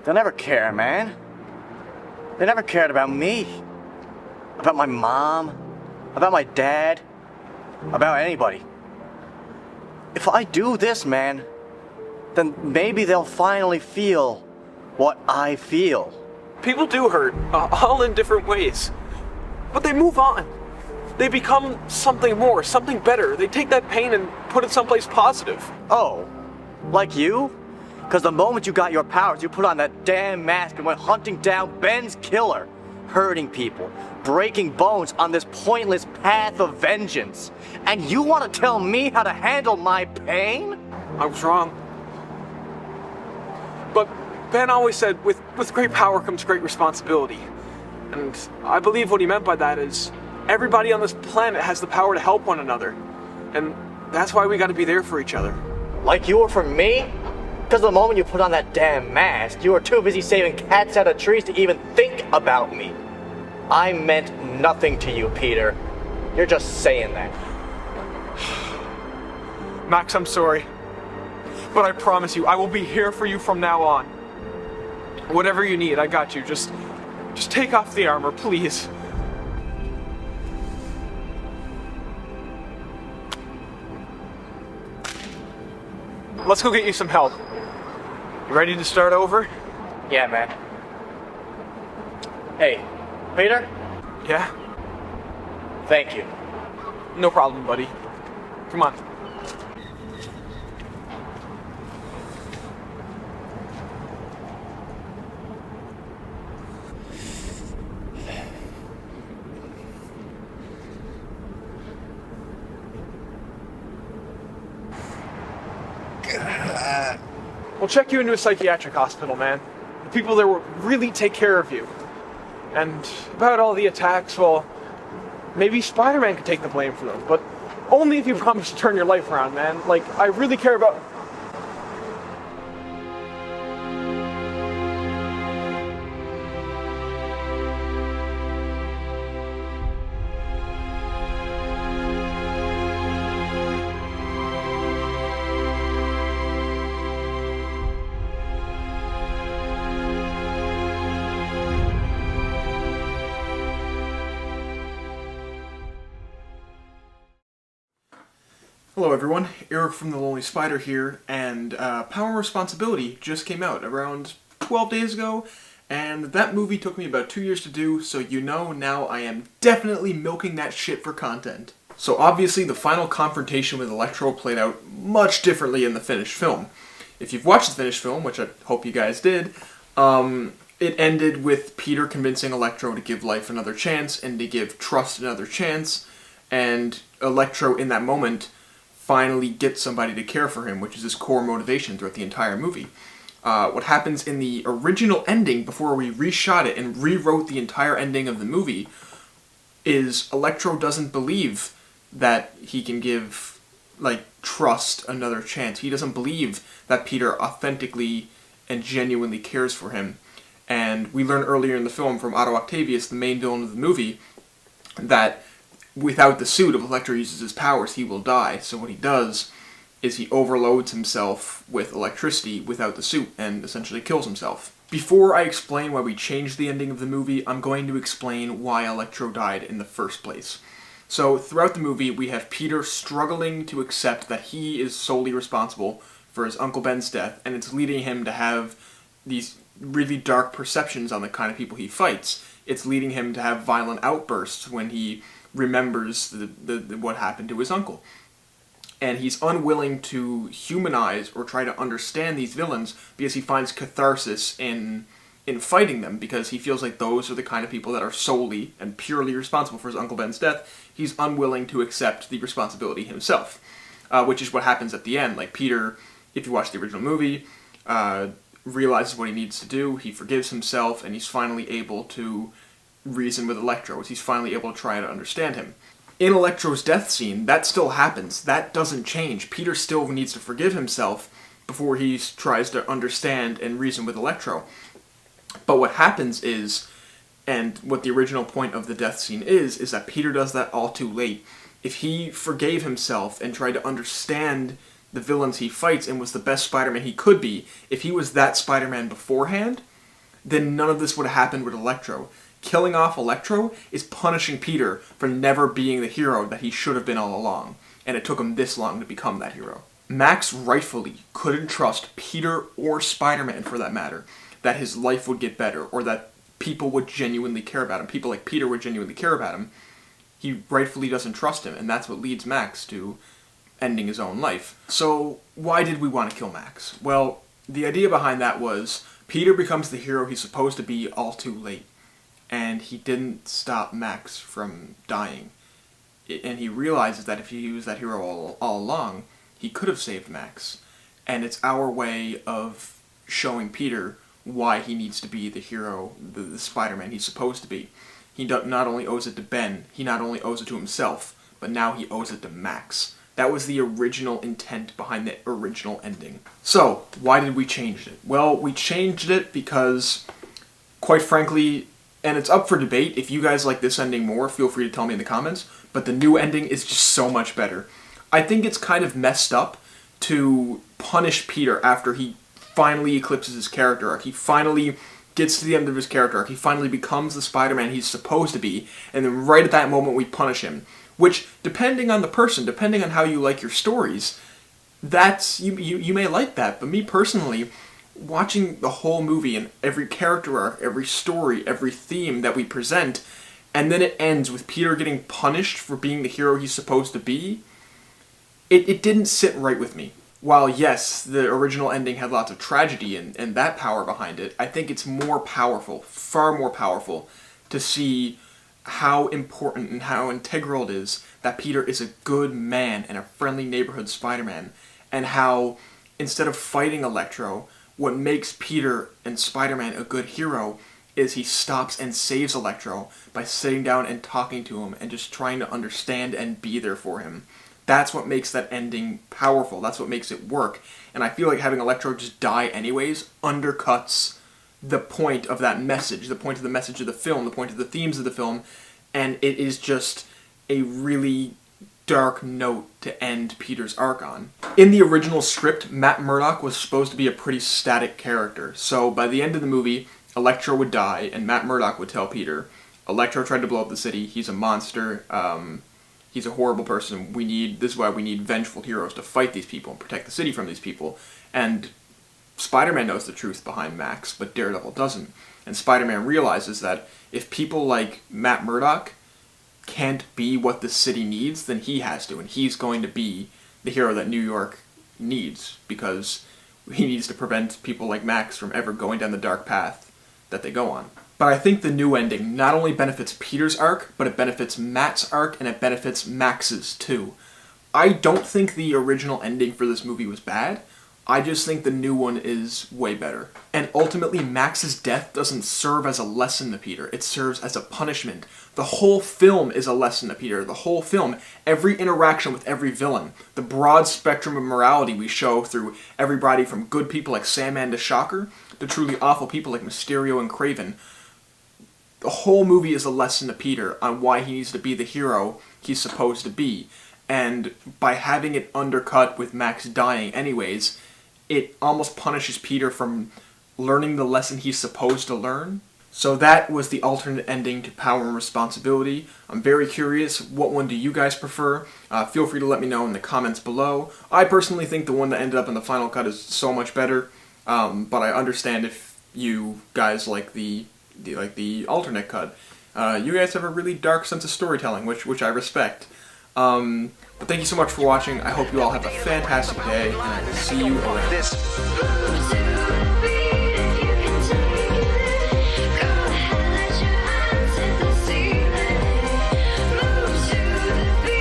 They'll never care, man. They never cared about me. About my mom. About my dad. About anybody. If I do this, man, then maybe they'll finally feel what I feel. People do hurt, all in different ways. But they move on. They become something more, something better. They take that pain and put it someplace positive. Oh, like you? Because the moment you got your powers, you put on that damn mask and went hunting down Ben's killer, hurting people, breaking bones on this pointless path of vengeance. And you want to tell me how to handle my pain? I was wrong. But Ben always said, with great power comes great responsibility. And I believe what he meant by that is, everybody on this planet has the power to help one another. And that's why we gotta be there for each other. Like you were for me? Because the moment you put on that damn mask, you were too busy saving cats out of trees to even think about me. I meant nothing to you, Peter. You're just saying that. Max, I'm sorry. But I promise you, I will be here for you from now on. Whatever you need, I got you. Just take off the armor, please. Let's go get you some help. You ready to start over? Yeah, man. Hey, Peter? Yeah? Thank you. No problem, buddy. Come on. We'll check you into a psychiatric hospital, man. The people there will really take care of you. And about all the attacks, well, maybe Spider-Man could take the blame for them, but only if you promise to turn your life around, man. Like, I really care about... Hello everyone, Eric from TheLonelySpider here, and Power and Responsibility just came out around 12 days ago, and that movie took me about 2 years to do, so you know now I am definitely milking that shit for content. So obviously the final confrontation with Electro played out much differently in the finished film. If you've watched the finished film, which I hope you guys did, it ended with Peter convincing Electro to give life another chance, and to give trust another chance, and Electro in that moment finally get somebody to care for him, which is his core motivation throughout the entire movie. What happens in the original ending, before we reshot it and rewrote the entire ending of the movie, is Electro doesn't believe that he can give, like, trust another chance. He doesn't believe that Peter authentically and genuinely cares for him. And we learn earlier in the film from Otto Octavius, the main villain of the movie, that without the suit, if Electro uses his powers, he will die. So what he does is he overloads himself with electricity without the suit and essentially kills himself. Before I explain why we changed the ending of the movie, I'm going to explain why Electro died in the first place. So throughout the movie, we have Peter struggling to accept that he is solely responsible for his Uncle Ben's death, and it's leading him to have these really dark perceptions on the kind of people he fights. It's leading him to have violent outbursts when he remembers what happened to his uncle. And he's unwilling to humanize or try to understand these villains because he finds catharsis in fighting them, because he feels like those are the kind of people that are solely and purely responsible for his Uncle Ben's death. He's unwilling to accept the responsibility himself, which is what happens at the end. Like, Peter, if you watch the original movie, realizes what he needs to do, he forgives himself, and he's finally able to reason with Electro, as he's finally able to try to understand him. In Electro's death scene, that still happens. That doesn't change. Peter still needs to forgive himself before he tries to understand and reason with Electro. But what happens is, and what the original point of the death scene is that Peter does that all too late. If he forgave himself and tried to understand the villains he fights and was the best Spider-Man he could be, if he was that Spider-Man beforehand, then none of this would have happened with Electro. Killing off Electro is punishing Peter for never being the hero that he should have been all along, and it took him this long to become that hero. Max rightfully couldn't trust Peter or Spider-Man, for that matter, that his life would get better, or that people would genuinely care about him. People like Peter would genuinely care about him. He rightfully doesn't trust him, and that's what leads Max to ending his own life. So, why did we want to kill Max? Well, the idea behind that was Peter becomes the hero he's supposed to be all too late, and he didn't stop Max from dying. And he realizes that if he was that hero all along, he could have saved Max. And it's our way of showing Peter why he needs to be the hero, the Spider-Man he's supposed to be. He not only owes it to Ben, he not only owes it to himself, but now he owes it to Max. That was the original intent behind the original ending. So, why did we change it? Well, we changed it because, quite frankly, and it's up for debate, if you guys like this ending more, feel free to tell me in the comments, but the new ending is just so much better. I think it's kind of messed up to punish Peter after he finally eclipses his character arc. He finally gets to the end of his character arc. He finally becomes the Spider-Man he's supposed to be, and then right at that moment we punish him. Which, depending on the person, depending on how you like your stories, that's you may like that. But me personally, watching the whole movie and every character arc, every story, every theme that we present, and then it ends with Peter getting punished for being the hero he's supposed to be, it didn't sit right with me. While yes, the original ending had lots of tragedy and that power behind it, I think it's more powerful, far more powerful, to see how important and how integral it is that Peter is a good man and a friendly neighborhood Spider-Man, and how, instead of fighting Electro, what makes Peter and Spider-Man a good hero is he stops and saves Electro by sitting down and talking to him and just trying to understand and be there for him. That's what makes that ending powerful. That's what makes it work. And I feel like having Electro just die anyways undercuts the point of that message, the point of the message of the film, the point of the themes of the film, and it is just a really dark note to end Peter's arc on. In the original script, Matt Murdock was supposed to be a pretty static character, so by the end of the movie, Electro would die, and Matt Murdock would tell Peter, Electro tried to blow up the city, he's a monster, he's a horrible person, this is why we need vengeful heroes to fight these people and protect the city from these people, and Spider-Man knows the truth behind Max, but Daredevil doesn't. And Spider-Man realizes that if people like Matt Murdock can't be what the city needs, then he has to, and he's going to be the hero that New York needs, because he needs to prevent people like Max from ever going down the dark path that they go on. But I think the new ending not only benefits Peter's arc, but it benefits Matt's arc, and it benefits Max's too. I don't think the original ending for this movie was bad. I just think the new one is way better. And ultimately, Max's death doesn't serve as a lesson to Peter. It serves as a punishment. The whole film is a lesson to Peter. The whole film, every interaction with every villain, the broad spectrum of morality we show through everybody from good people like Sandman to Shocker, to truly awful people like Mysterio and Kraven. The whole movie is a lesson to Peter on why he needs to be the hero he's supposed to be. And by having it undercut with Max dying anyways, it almost punishes Peter from learning the lesson he's supposed to learn. So that was the alternate ending to Power and Responsibility. I'm very curious, what one do you guys prefer? Feel free to let me know in the comments below. I personally think the one that ended up in the final cut is so much better, but I understand if you guys like the alternate cut. You guys have a really dark sense of storytelling, which I respect. But thank you so much for watching. I hope you all have a fantastic day, and I will see you around.